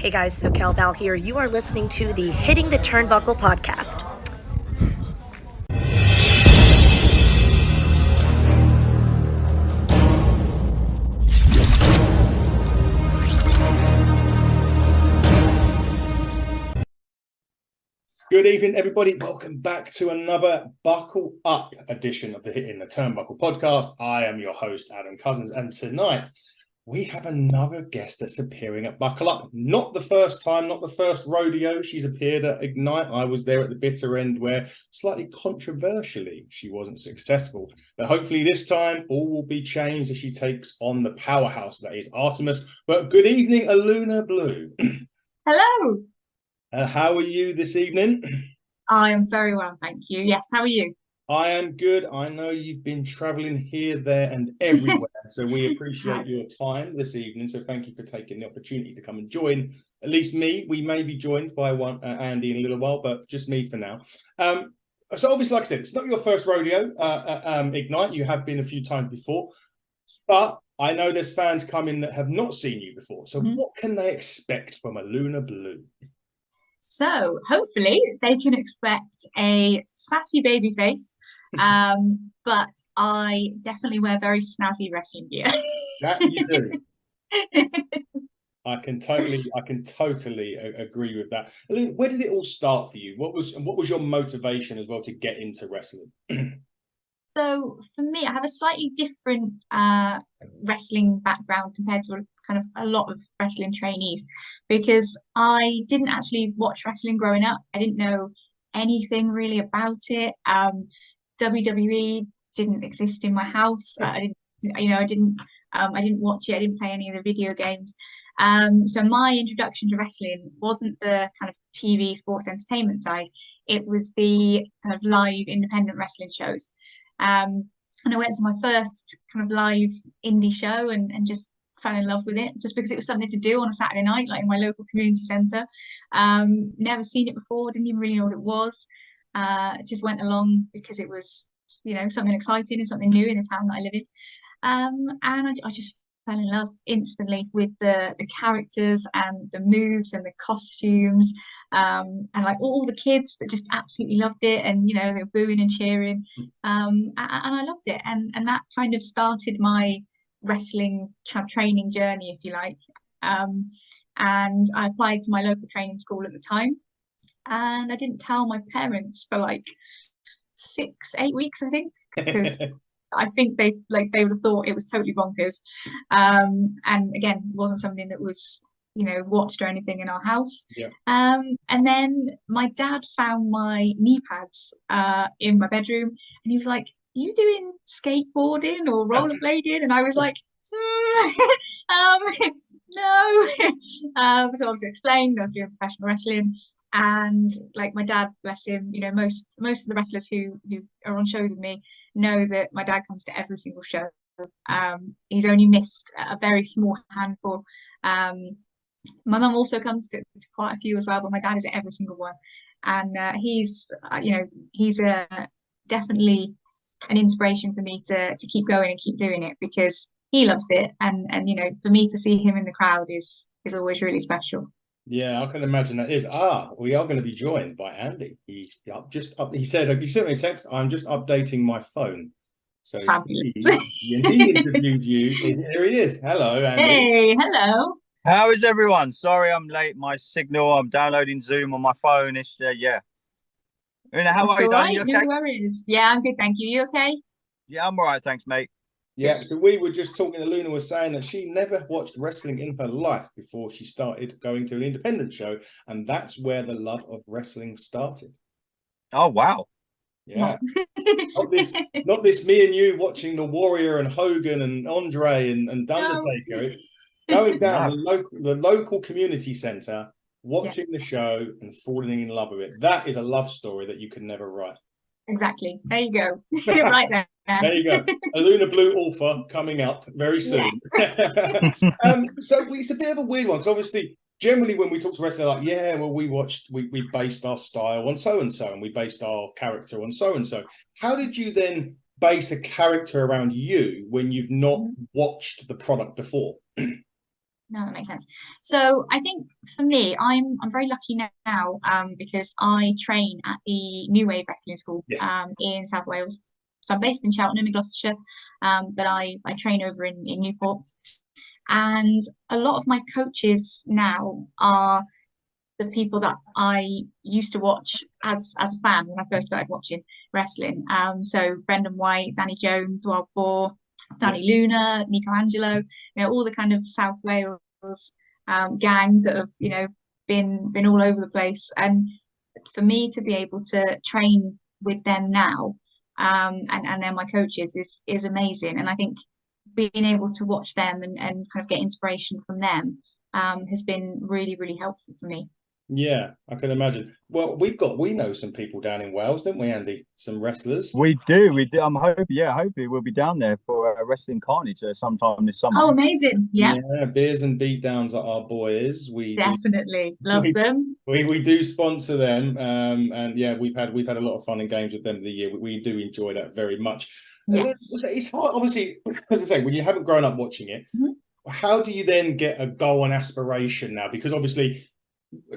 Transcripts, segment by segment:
Hey guys, SoCal Val here. You are listening to the Hitting the Turnbuckle podcast. Good evening, everybody. Welcome back to another Buckle Up edition of the Hitting the Turnbuckle podcast. I am your host, Adam Cousins, and tonight we have another guest that's appearing at Buckle Up. Not the first time, not the first rodeo she's appeared at Ignite. I was there at the bitter end where, slightly controversially, she wasn't successful. But hopefully this time, all will be changed as she takes on the powerhouse that is Artemis. But good evening, Aluna Blue. Hello. How are you this evening? I am very well, thank you. Yes, how are you? I am good. I know you've been traveling here, there, and everywhere. So we appreciate your time this evening. So thank you for taking the opportunity to come and join at least me. We may be joined by one Andy in a little while, but just me for now. So obviously, like I said, it's not your first rodeo, Ignite. You have been a few times before, but I know there's fans coming that have not seen you before. So what can they expect from Aluna Blue? So hopefully they can expect a sassy baby face, but I definitely wear very snazzy wrestling gear. That you do. I can totally agree with that. Aluna, where did it all start for you? What was your motivation as well to get into wrestling? So for me, I have a slightly different wrestling background compared to kind of a lot of wrestling trainees, because I didn't actually watch wrestling growing up. I didn't know anything really about it. WWE didn't exist in my house. I didn't watch it. I didn't play any of the video games. So my introduction to wrestling wasn't the kind of TV sports entertainment side. It was the kind of live independent wrestling shows. And I went to my first kind of live indie show and just fell in love with it just because it was something to do on a Saturday night, like in my local community centre. Never seen it before, didn't even really know what it was. Just went along because it was, something exciting and something new in the town that I live in. And I just fell in love instantly with the characters and the moves and the costumes, and like all the kids that just absolutely loved it, and they were booing and cheering, and I loved it, and that kind of started my wrestling training journey, if you like. And I applied to my local training school at the time, and I didn't tell my parents for like 6-8 weeks, I think, because I think they would have thought it was totally bonkers. And again, it wasn't something that was, watched or anything in our house. Yeah. And then my dad found my knee pads in my bedroom, and he was like, "You doing skateboarding or rollerblading?" And I was like, no. So obviously explained I was doing professional wrestling. And like my dad, bless him, most of the wrestlers who are on shows with me know that my dad comes to every single show. He's only missed a very small handful. My mum also comes to quite a few as well, but my dad is at every single one. And he's definitely an inspiration for me to keep going and keep doing it, because he loves it. And for me to see him in the crowd is always really special. Yeah, I can imagine that is. We are going to be joined by Andy. He sent me a text. I'm just updating my phone. So fabulous. he interviewed you. Here he is. Hello, Andy. Hey, hello. How is everyone? Sorry, I'm late. My signal. I'm downloading Zoom on my phone. It's yeah. How are you, darling? You okay? No worries. Yeah, I'm good. Thank you. You okay? Yeah, I'm all right. Thanks, mate. Yeah, so we were just talking. Aluna was saying that she never watched wrestling in her life before she started going to an independent show, and that's where the love of wrestling started. Oh, wow. Yeah. not this me and you watching the Warrior and Hogan and Andre and Undertaker. Going down the local community centre, watching the show and falling in love with it. That is a love story that you can never write. Exactly. There you go. Right there. There you go. Aluna Blue author coming up very soon. Yes. So it's a bit of a weird one, because obviously, generally when we talk to wrestlers, like, yeah, well, we based our style on so-and-so, and we based our character on so-and-so. How did you then base a character around you when you've not watched the product before? No, that makes sense. So I think for me, I'm very lucky now, because I train at the New Wave Wrestling School Yes. In South Wales. So I'm based in Cheltenham in Gloucestershire, but I train over in Newport. And a lot of my coaches now are the people that I used to watch as a fan when I first started watching wrestling. So Brendan White, Danny Jones, Wild Boar, Danny Luna, Nico Angelo, all the kind of South Wales gang that have, been all over the place. And for me to be able to train with them now, and they're my coaches is amazing. And I think being able to watch them and kind of get inspiration from them has been really, really helpful for me. Yeah, I can imagine. Well, we know some people down in Wales, don't we, Andy? Some wrestlers. We do. I'm hopefully we'll be down there for a wrestling carnage sometime this summer. Oh, amazing! Yeah, beers and beatdowns are our boys. We definitely love them. We do sponsor them, and yeah, we've had a lot of fun and games with them the year. We do enjoy that very much. Yes, it's hard, obviously, as I say, when you haven't grown up watching it. How do you then get a goal and aspiration now? Because obviously,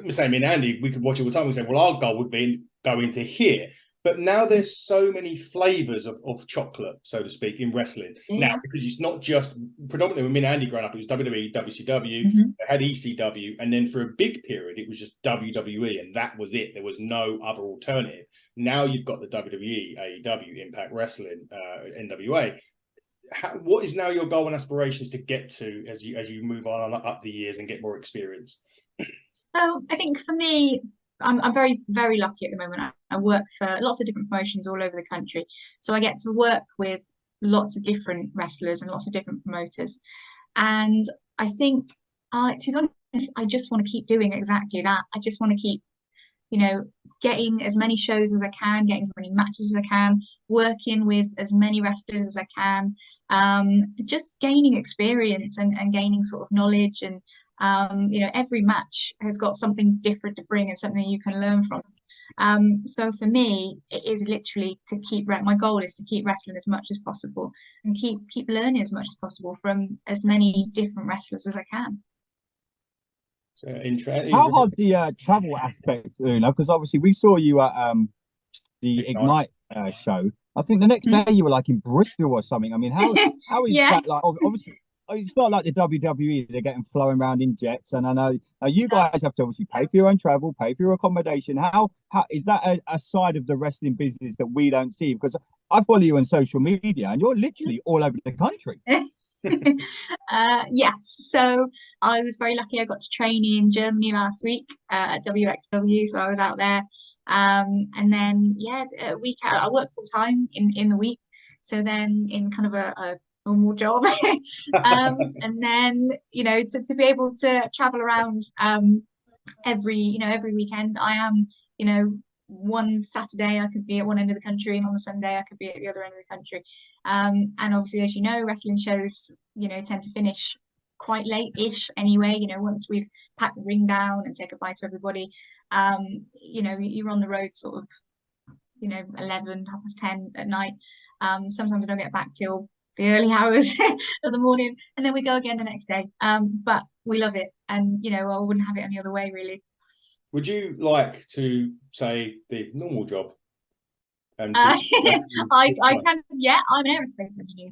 say me and Andy, we could watch it all the time. We say, well, our goal would be go into here. But now there's so many flavors of chocolate, so to speak, in wrestling. Now, because it's not just predominantly when me and Andy growing up, it was WWE, WCW, they had ECW, and then for a big period, it was just WWE, and that was it. There was no other alternative. Now you've got the WWE, AEW, Impact Wrestling, NWA. What is now your goal and aspirations to get to as you move on up the years and get more experience? So I think for me, I'm very, very lucky at the moment. I work for lots of different promotions all over the country. So I get to work with lots of different wrestlers and lots of different promoters. And I think, to be honest, I just want to keep doing exactly that. I just want to keep, getting as many shows as I can, getting as many matches as I can, working with as many wrestlers as I can, just gaining experience and gaining sort of knowledge. And every match has got something different to bring and something you can learn from. So for me, it is literally to my goal is to keep wrestling as much as possible and keep learning as much as possible from as many different wrestlers as I can. So how hard's the travel aspect, Una? Because obviously we saw you at the Ignite show. I think the next day you were like in Bristol or something. I mean, how is that like? Obviously, it's not like the WWE, they're getting flowing around in jets, and I know you guys have to obviously pay for your own travel, pay for your accommodation. How is that a side of the wrestling business that we don't see? Because I follow you on social media and you're literally all over the country. Yes, so I was very lucky. I got to train in Germany last week at WXW, so I was out there, and then a week out. I work full time in the week, so then in kind of a normal job, and then to be able to travel around every weekend. I am one Saturday I could be at one end of the country, and on the Sunday I could be at the other end of the country. And obviously, as you know, wrestling shows tend to finish quite late-ish anyway. Once we've packed the ring down and said goodbye to everybody, you're on the road sort of 11, 10 at night. Sometimes I don't get back till the early hours of the morning, and then we go again the next day. But we love it, and I wouldn't have it any other way, really. Would you like to say the normal job? I can. Yeah, I'm an aerospace engineer.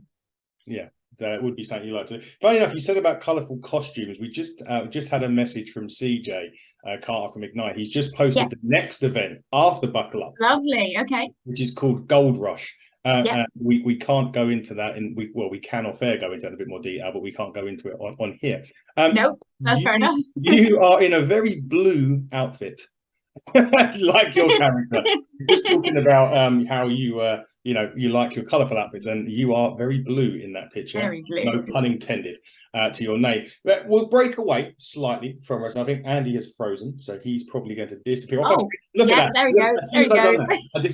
Yeah, that would be something you like to do. Funny enough, you said about colourful costumes. We just had a message from CJ Carter from Ignite. He's just posted the next event after Buckle Up. Lovely. Okay. Which is called Gold Rush. We can't go into that, and we can off air go into that in a bit more detail, but we can't go into it on here. Nope, that's fair enough. You are in a very blue outfit, like your character. Just talking about how you you like your colourful outfits, and you are very blue in that picture. Very blue. No pun intended to your name. But we'll break away slightly from us. I think Andy is frozen, so he's probably going to disappear. Oh, look at that. There he goes. There he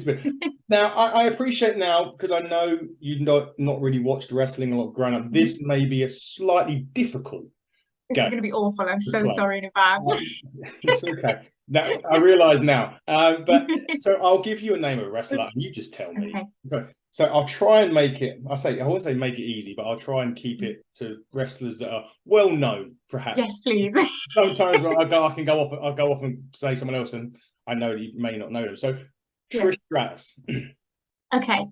goes. Now, I appreciate now, because I know you've not really watched wrestling a lot growing up. This may be a slightly difficult This is going to be awful. I'm so sorry in advance. It's okay. Now, I realise now. But so I'll give you a name of a wrestler, and you just tell me. Okay. So I'll try and make it. I won't say make it easy, but I'll try and keep it to wrestlers that are well known, perhaps. Yes, please. Sometimes I can go off. I'll go off and say someone else, and I know you may not know them. So Trish Stratus. Okay.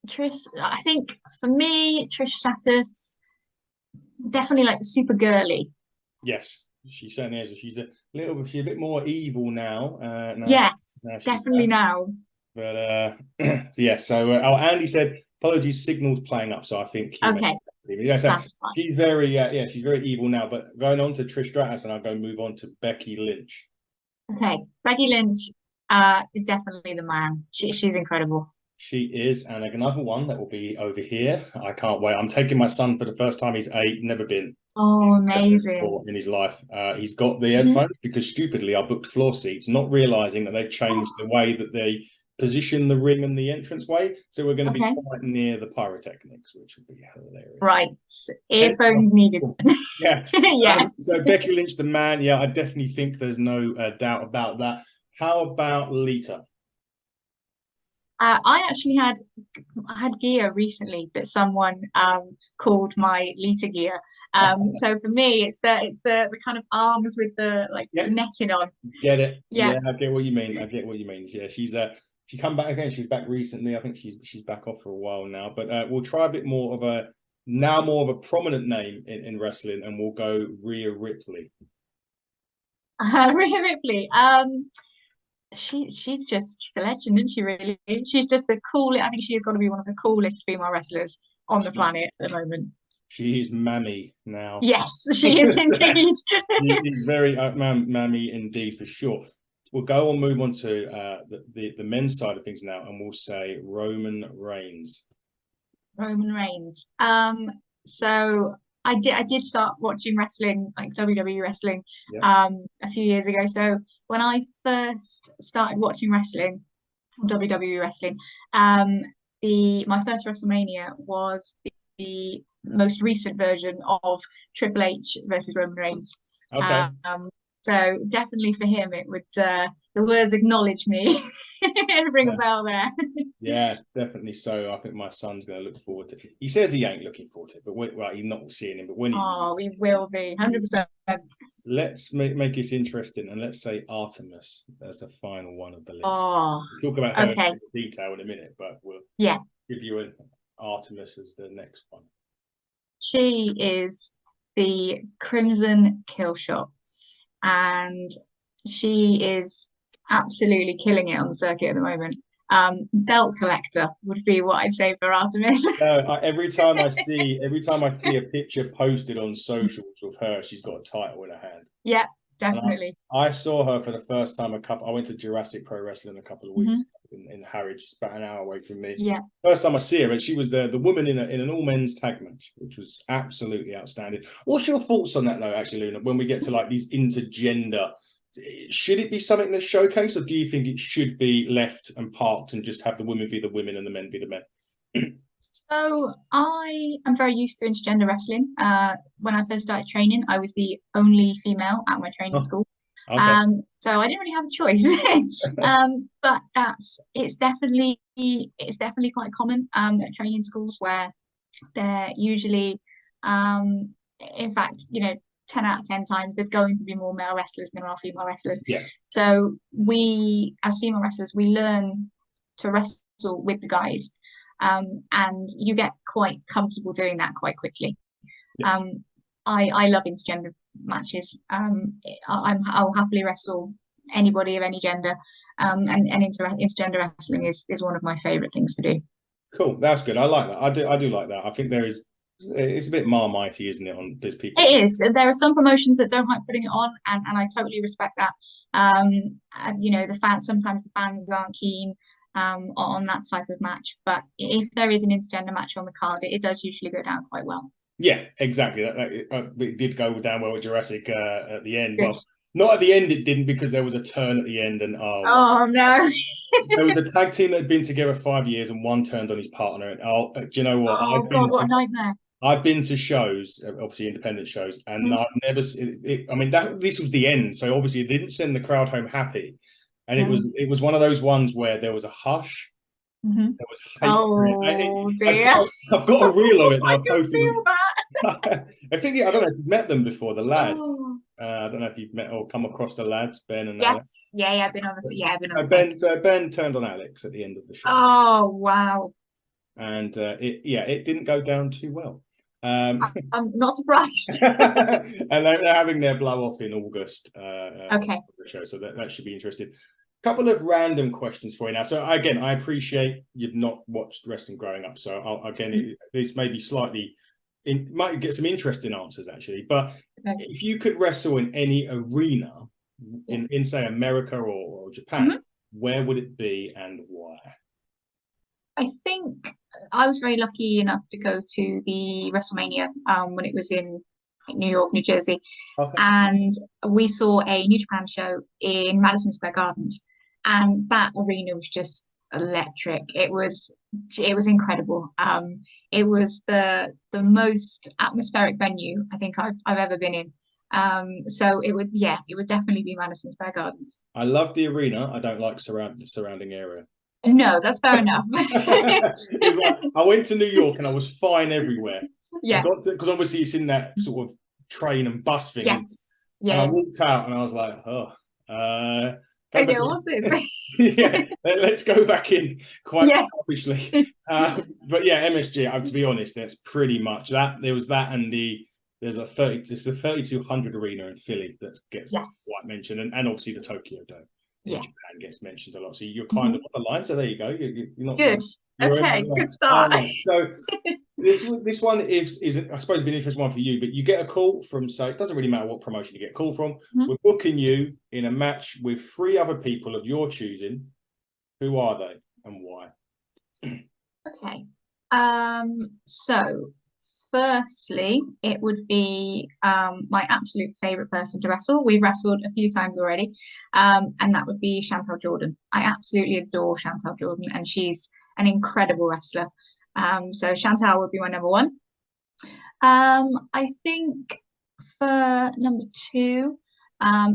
Trish. I think for me, Trish Stratus, definitely like super girly. Yes, she certainly is. She's a bit more evil now. Yes, definitely now. But yeah. So Andy said apologies, signals playing up. So I think okay. Yeah, so that's fine. She's very she's very evil now. But going on to Trish Stratus, and I'll go move on to Becky Lynch. Okay, Becky Lynch is definitely the man. She's incredible. She is, and another one that will be over here. I can't wait. I'm taking my son for the first time. He's 8, never been. Oh, amazing. In his life. He's got the headphones because stupidly I booked floor seats, not realizing that they've changed the way that they position the ring and the entrance way. So we're going to be quite near the pyrotechnics, which will be hilarious. Right. Earphones needed. Yeah. Yeah. So Becky Lynch, the man. Yeah, I definitely think there's no doubt about that. How about Lita? I actually had gear recently that someone called my Lita gear. So for me, it's the kind of arms with the the netting on. Get it? Yeah. I get what you mean. Yeah, she come back again. She's back recently. I think she's back off for a while now. But we'll try a bit more of a prominent name in wrestling, and we'll go Rhea Ripley. Rhea Ripley. She's a legend, isn't she? Really, she's just the coolest. I think she's got to be one of the coolest female wrestlers on the planet at the moment. She is mammy now. Yes, she is indeed. She's very mammy indeed, for sure. We'll move on to the men's side of things now, and we'll say Roman Reigns. Roman Reigns. So I did start watching wrestling, like WWE wrestling, a few years ago. So when I first started watching wrestling, WWE wrestling, my first WrestleMania was the most recent version of Triple H versus Roman Reigns. Okay. So definitely for him, it would the words acknowledge me and ring a bell there. Yeah, definitely. So I think my son's going to look forward to it. He says he ain't looking forward to it, but he's not seeing him. But when he's we will be 100%. Let's make it interesting, and let's say Artemis as the final one of the list. Oh, we'll talk about her in detail in a minute, but we'll give you an Artemis as the next one. She is the Crimson Kill Shot, and she is absolutely killing it on the circuit at the moment. Belt collector would be what I'd say for Artemis. Every time I see a picture posted on socials of her, she's got a title in her hand. Yeah, definitely. I saw her for the first time I went to Jurassic Pro Wrestling a couple of weeks in Harwich, it's about an hour away from me. Yeah. First time I see her, and she was the woman in an all men's tag match, which was absolutely outstanding. What's your thoughts on that though, actually, Luna, when we get to like these intergender? Should it be something that's showcased, or do you think it should be left and parked and just have the women be the women and the men be the men? So I am very used to intergender wrestling. When I first started training, I was the only female at my training school. Okay. So I didn't really have a choice. But it's definitely quite common at training schools, where they're usually in fact, 10 out of 10 times there's going to be more male wrestlers than there are female wrestlers. Yeah. So we, as female wrestlers, we learn to wrestle with the guys, and you get quite comfortable doing that quite quickly. Yeah. I love intergender matches. I'll happily wrestle anybody of any gender, and intergender wrestling is one of my favorite things to do. Cool, that's good. I like that. I do like that. I think it's a bit marmitey, isn't it, on those people? It is. There are some promotions that don't like putting it on, and I totally respect that. The fans, sometimes the fans aren't keen on that type of match, but if there is an intergender match on the card, it does usually go down quite well. Yeah, exactly. It did go down well with Jurassic at the end. Good. Well, not at the end, it didn't, because there was a turn at the end, and oh no. There was a tag team that had been together 5 years, and one turned on his partner, and do you know what? Oh God, what a nightmare. I've been to shows, obviously independent shows, and I've never seen it. I mean, this was the end, so obviously it didn't send the crowd home happy, and it was one of those ones where there was a hush, There was hate. Oh dear. I've got a reel of it. I I can posted. feel that. I think I don't know if you've met them before, the lads. Oh. I don't know if you've met or come across the lads, Ben and Yes. Alex. Yeah, I've been on the Ben turned on Alex at the end of the show. Oh wow. And it didn't go down too well. I'm not surprised. And they're having their blow off in August. Okay. For the show, so that should be interesting. Couple of random questions for you now. So again, I appreciate you've not watched wrestling growing up. So this may be slightly, might get some interesting answers actually. But if you could wrestle in any arena in say America or Japan, where would it be and why? I think I was very lucky enough to go to the WrestleMania when it was in New York, New Jersey, and we saw a New Japan show in Madison Square Gardens, and that arena was just electric. It was incredible. It was the most atmospheric venue I think I've ever been in. So it would definitely be Madison Square Gardens. I love the arena. I don't like the surrounding area. No, that's fair enough. I went to New York and I was fine everywhere. Yeah. Because obviously it's in that sort of train and bus thing. Yes. Yeah. And I walked out and I was like, okay, what's this? Yeah, let's go back in quite selfishly. But yeah, MSG, to be honest, that's pretty much that. There was that and there's the 3200 arena in Philly that gets quite mentioned, and obviously the Tokyo Dome in Japan gets mentioned a lot. So you're kind of on the line. So there you go. You're not good. Okay, good start. So this one is I suppose been an interesting one for you, but you get a call from, say, it doesn't really matter what promotion you get a call from. We're booking you in a match with 3 other people of your choosing. Who are they and why? Okay. So firstly, it would be my absolute favorite person to wrestle. We've wrestled a few times already, and that would be Chantal Jordan. I absolutely adore Chantal Jordan, and she's an incredible wrestler. So Chantal would be my number 1. I think for number 2,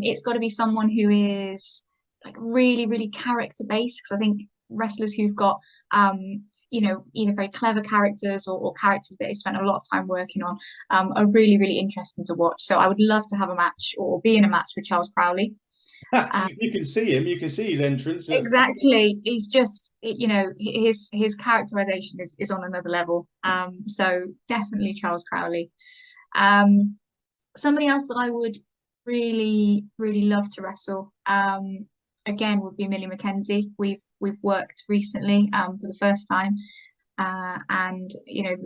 it's got to be someone who is like really, really character based, because I think wrestlers who've got either very clever characters or characters that they spent a lot of time working on are really, really interesting to watch. So I would love to have a match or be in a match with Charles Crowley. You can see him. You can see his entrance. Exactly. He's just, his characterization is on another level. So definitely Charles Crowley. Somebody else that I would really, really love to wrestle, again, would be Millie McKenzie. We've worked recently for the first time, and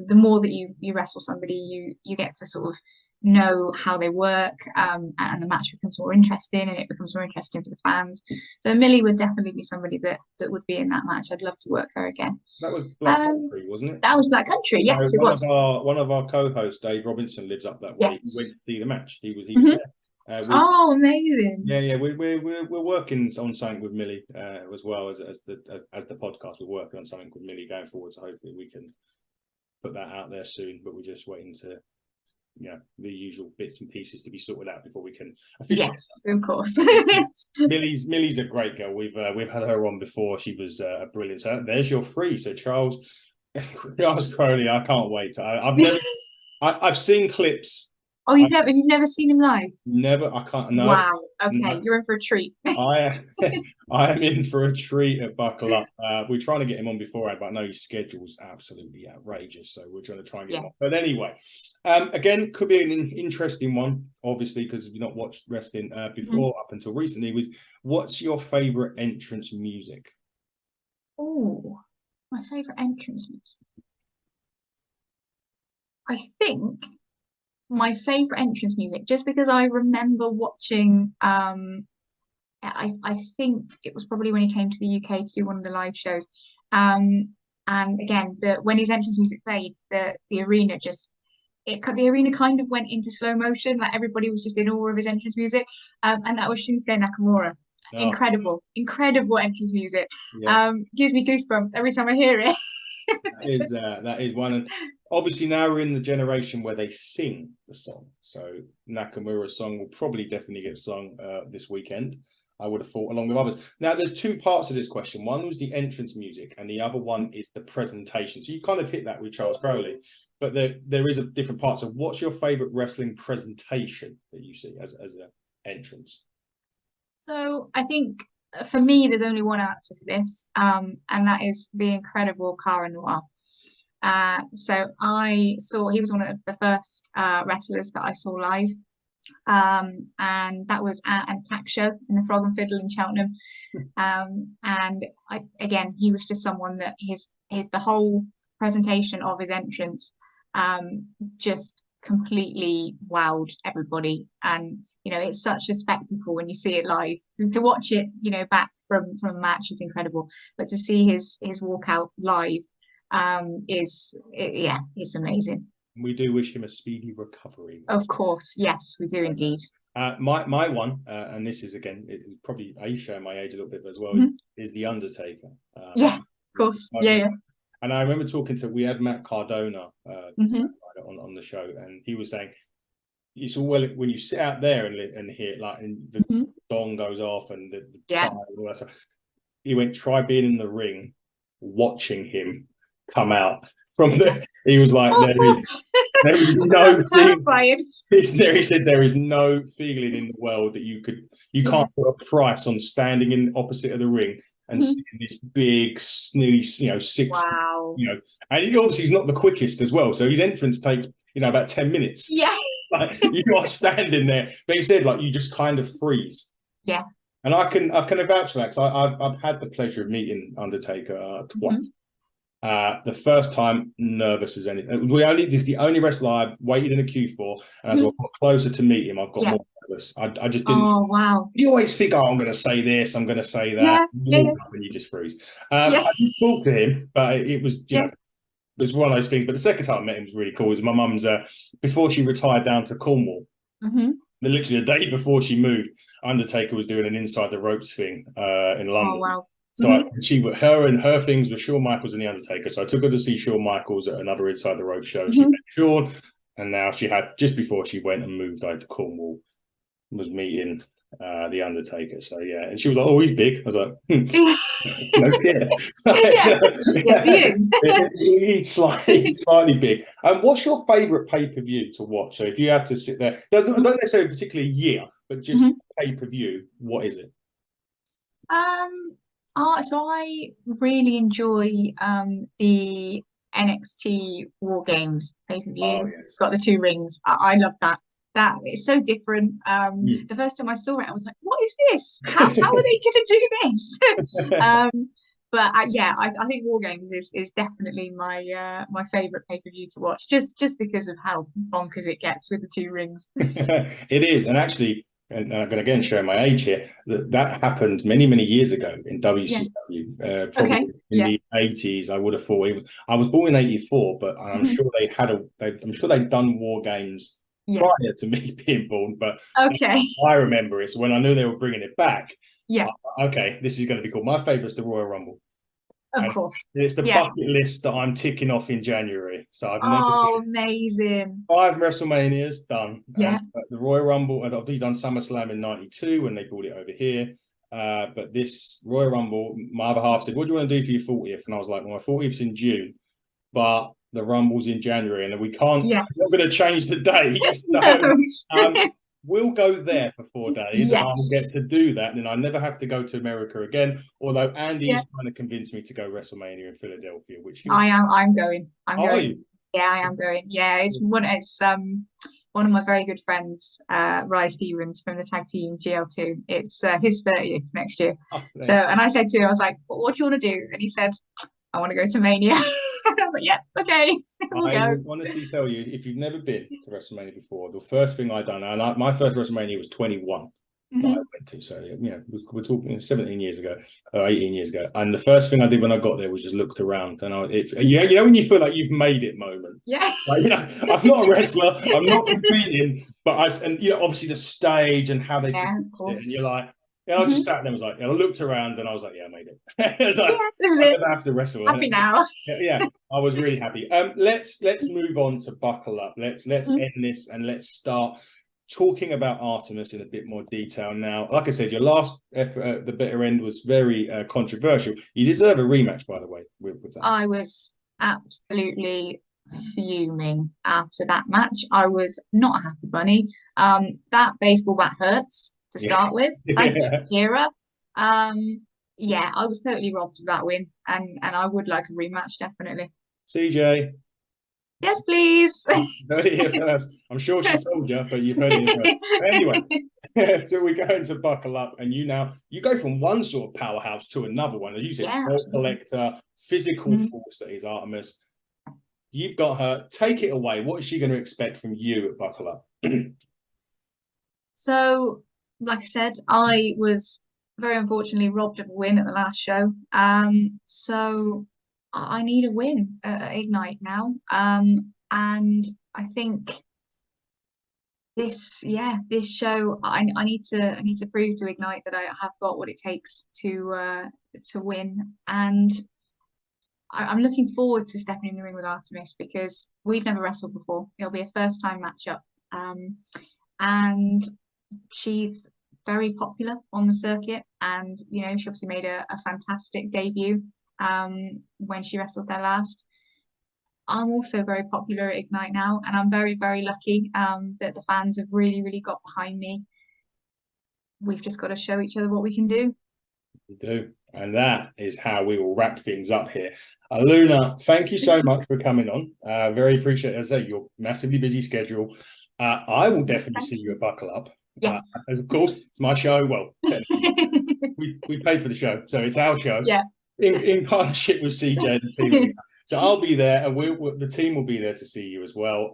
the more that you wrestle somebody, you get to sort of know how they work, and the match becomes more interesting, and it becomes more interesting for the fans. So Millie would definitely be somebody that would be in that match. I'd love to work her again. That was Black Country, wasn't it? That was Black Country. Yes, it was. One of our co-hosts, Dave Robinson, lives up that way. Yes. He went to see the match. He was there. Amazing! Yeah, we're working on something with Millie as well as the podcast. We're working on something with Millie going forward, so hopefully we can put that out there soon. But we're just waiting to, the usual bits and pieces to be sorted out before we can officially. Yes, of course. Millie's a great girl. We've had her on before. She was brilliant. So there's your 3. So Charles Crowley. I can't wait. I've seen clips. Oh, you've never seen him live? Never. I can't. No. Wow. Okay, no. You're in for a treat. I am in for a treat at Buckle Up. We're trying to get him on beforehand, but I know his schedule's absolutely outrageous, so we're trying to try and get him on. But anyway, again, could be an interesting one, obviously, because if you've not watched wrestling before up until recently. What's your favorite entrance music? Oh, my favorite entrance music. I think my favorite entrance music, just because I remember watching, I think it was probably when he came to the UK to do one of the live shows, and again, when his entrance music played, the arena kind of went into slow motion, like everybody was just in awe of his entrance music, and that was Shinsuke Nakamura. Incredible entrance music. Gives me goosebumps every time I hear it. That is one, and obviously now we're in the generation where they sing the song. So Nakamura's song will probably definitely get sung this weekend. I would have thought, along with others. Now, there's two parts to this question. One was the entrance music, and the other one is the presentation. So you kind of hit that with Charles Crowley, but there is a different part. So what's your favorite wrestling presentation that you see as an entrance? So I think for me, there's only one answer to this, and that is the incredible Cara Noir. So I saw, he was one of the first wrestlers that I saw live. And that was at an attack show in the Frog and Fiddle in Cheltenham. And again, he was just someone that the whole presentation of his entrance just completely wowed everybody. And it's such a spectacle when you see it live. To watch it back from a match is incredible, but to see his walkout live it's amazing. We do wish him a speedy recovery. Of course, yes, we do indeed. My one, and this is again, it probably showing my age a little bit as well, is the Undertaker. Yeah, of course, yeah. And I remember we had Matt Cardona on the show, and he was saying it's all well when you sit out there and hear it, and the gong goes off and the and all that stuff. He went, try being in the ring, watching him come out from there. He was like, there is no terrifying. He said there is no feeling in the world that you can't put a price on standing in opposite of the ring and seeing this big, nearly 6. Wow. And he obviously is not the quickest as well. So his entrance takes about 10 minutes. Yeah. Like, you are standing there, but he said you just kind of freeze. Yeah. And I can vouch for that, because I've had the pleasure of meeting Undertaker twice. The first time, nervous as anything. This is the only wrestler I've waited in a queue for, and as I got closer to meet him, I've got more nervous. I just didn't. Oh wow! You always think, I'm going to say this, I'm going to say that, and you just freeze. I didn't talk to him, but it was it was one of those things. But the second time I met him was really cool. It was my mum's before she retired down to Cornwall. Literally the day before she moved, Undertaker was doing an inside the ropes thing in London. Oh wow! So her and her things were Shawn Michaels and the Undertaker. So I took her to see Shawn Michaels at another Inside the Rope show. She met Shawn, and now she had, just before she went and moved over to Cornwall, was meeting the Undertaker. So yeah, and she was like, "Oh, he's big." I was like, "No, yes, he is. He's slightly big." What's your favourite pay-per-view to watch? So if you had to sit there, don't necessarily particularly a year, but just pay-per-view, what is it? So I really enjoy the NXT War Games pay-per-view. Oh, yes. Got the 2 rings. I love that. That it's so different. The first time I saw it, I was like, "What is this? How are they going to do this?" But I think War Games is definitely my my favorite pay-per-view to watch, just because of how bonkers it gets with the 2 rings. It is, and actually. And I'm going to again show my age here. That happened many, many years ago in WCW. Probably in the 80s. I would have thought. I was born in '84, but I'm sure I'm sure they'd done War Games prior to me being born. But I remember it. So when I knew they were bringing it back, okay, this is going to be cool. My favourite's the Royal Rumble. Of course. It's the bucket list that I'm ticking off in January. So I've never amazing. 5 WrestleManias done. Yeah. The Royal Rumble, I've done SummerSlam in '92 when they brought it over here. But this Royal Rumble, my other half said, "What do you want to do for your 40th?" And I was like, "Well, my 40th's in June, but the Rumble's in January, and we can't. We're not going to change the date." So, we'll go there for 4 days, and I'll get to do that, and I never have to go to America again. Although Andy is trying to convince me to go WrestleMania in Philadelphia, which I'm going. Are you? Yeah, I am going. Yeah, it's one of my very good friends, Rye Stevens from the tag team GL2. It's his 30th next year. So, and I said to him, I was like, "What do you want to do?" And he said, "I want to go to Mania." I was like, "Yeah, okay, we'll go." I will honestly tell you, if you've never been to WrestleMania before, the first thing I done, and my first WrestleMania was 21 that I went to. So we're talking 17 years ago, or 18 years ago. And the first thing I did when I got there was just looked around, and you know when you feel like you've made it moment. Yeah. Like, I'm not a wrestler, I'm not competing, but obviously the stage and how they do it, and you're like. Yeah, I just sat there and was like, I looked around and I was like, "Yeah, I made it." It's like, this is I it. never have to wrestle. Happy now. Yeah, I was really happy. Let's move on to Buckle Up. Let's end this and let's start talking about Artemis in a bit more detail now. Like I said, your last effort at the bitter end was very controversial. You deserve a rematch, by the way, with that. I was absolutely fuming after that match. I was not a happy bunny. That baseball bat hurts to start with. Thank you, Kira. Yeah, I was totally robbed of that win, and I would like a rematch, definitely. CJ. Yes, please. Heard it here first. I'm sure she told you, but you've heard it here first. Anyway, so we go into Buckle Up, and you go from one sort of powerhouse to another one. As you said, collector, physical force that is Artemis. You've got her. Take it away. What is she going to expect from you at Buckle Up? So, like I said, I was very unfortunately robbed of a win at the last show. So I need a win at Ignite now. And I think this show, I need to prove to Ignite that I have got what it takes to win. And I'm looking forward to stepping in the ring with Artemis because we've never wrestled before. It'll be a first time matchup. And she's very popular on the circuit, and she obviously made a fantastic debut when she wrestled there last. I'm also very popular at Ignite now, and I'm very, very lucky that the fans have really, really got behind me. We've just got to show each other what we can do. We do, and that is how we will wrap things up here. Aluna, thank you so much for coming on. Very appreciate it. As I say, your massively busy schedule. I will definitely see you at Buckle Up. Yes. Of course, it's my show. Well, we pay for the show, so it's our show. Yeah. In partnership with CJ and the team. So I'll be there, and the team will be there to see you as well.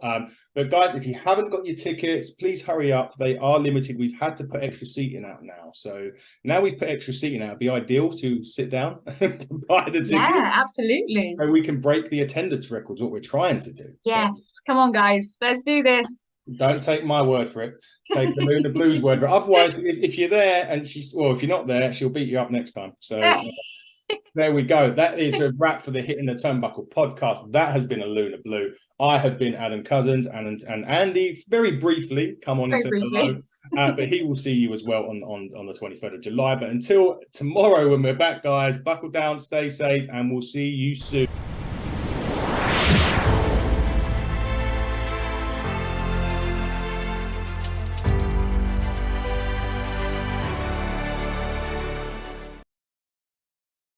But guys, if you haven't got your tickets, please hurry up. They are limited. We've had to put extra seating out now. So now we've put extra seating out. It'd be ideal to sit down and buy the ticket. Yeah, absolutely. So we can break the attendance records, what we're trying to do. Yes. So, come on, guys. Let's do this. Don't take my word for it. Take the Aluna Blue's word for it. Otherwise, if you're there and if you're not there, she'll beat you up next time. So there we go. That is a wrap for the Hitting the Turnbuckle podcast. That has been Aluna Blue. I have been Adam Cousins, and Andy very briefly come on and say hello. But he will see you as well on the 23rd of July. But until tomorrow when we're back, guys, buckle down, stay safe, and we'll see you soon.